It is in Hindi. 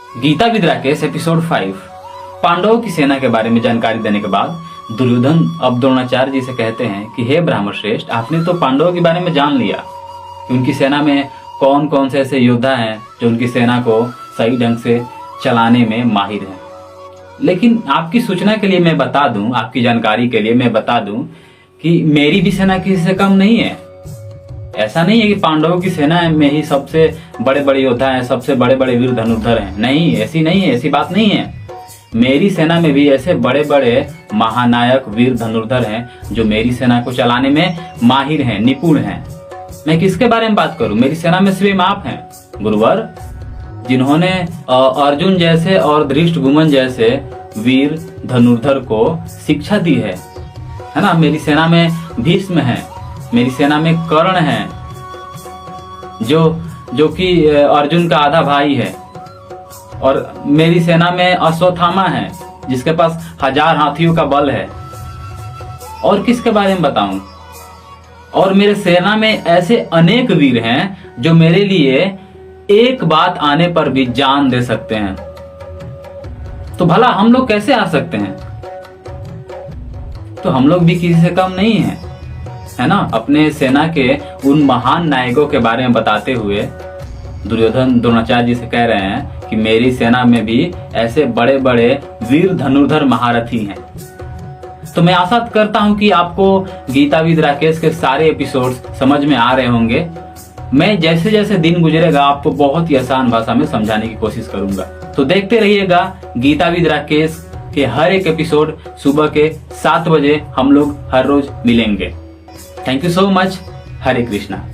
गीताविद राकेश एपिसोड 5। पांडवों की सेना के बारे में जानकारी देने के बाद दुर्योधन अब द्रोणाचार्य जी से कहते हैं कि हे ब्राह्मण श्रेष्ठ, आपने तो पांडवों के बारे में जान लिया कि उनकी सेना में कौन कौन से ऐसे योद्धा हैं जो उनकी सेना को सही ढंग से चलाने में माहिर हैं। लेकिन आपकी सूचना के लिए मैं बता दूं, आपकी जानकारी के लिए मैं बता दूं कि मेरी भी सेना किसी से कम नहीं है। ऐसा नहीं है कि पांडवों की सेना में ही सबसे बड़े बड़े योद्धा हैं, सबसे बड़े बड़े वीर धनुर्धर हैं। नहीं, ऐसी नहीं है, ऐसी बात नहीं है। मेरी सेना में भी ऐसे बड़े बड़े महानायक वीर धनुर्धर हैं जो मेरी सेना को चलाने में माहिर हैं, निपुण हैं। मैं किसके बारे में बात करूं? मेरी सेना में स्वयं आप हैं गुरुवर, जिन्होंने अर्जुन जैसे और धृष्टद्युम्न जैसे वीर धनुर्धर को शिक्षा दी है ना। मेरी सेना में भीष्म है, मेरी सेना में कर्ण है जो कि अर्जुन का आधा भाई है, और मेरी सेना में अश्वत्थामा है जिसके पास 1000 हाथियों का बल है। और किसके बारे में बताऊं? और मेरे सेना में ऐसे अनेक वीर हैं जो मेरे लिए एक बात आने पर भी जान दे सकते हैं। तो भला हम लोग कैसे आ सकते हैं? तो हम लोग भी किसी से कम नहीं हैं, है ना। अपने सेना के उन महान नायकों के बारे में बताते हुए दुर्योधन द्रोणाचार्य जी से कह रहे हैं कि मेरी सेना में भी ऐसे बड़े बड़े वीर धनुर्धर महारथी हैं। तो मैं आशा करता हूं कि आपको गीताविद राकेश के सारे एपिसोड्स समझ में आ रहे होंगे। मैं जैसे जैसे दिन गुजरेगा आपको बहुत ही आसान भाषा में समझाने की कोशिश करूंगा। तो देखते रहिएगा गीताविद राकेश के हर एक एपिसोड। सुबह के 7 बजे हम लोग हर रोज मिलेंगे। Thank you so much. Hare Krishna.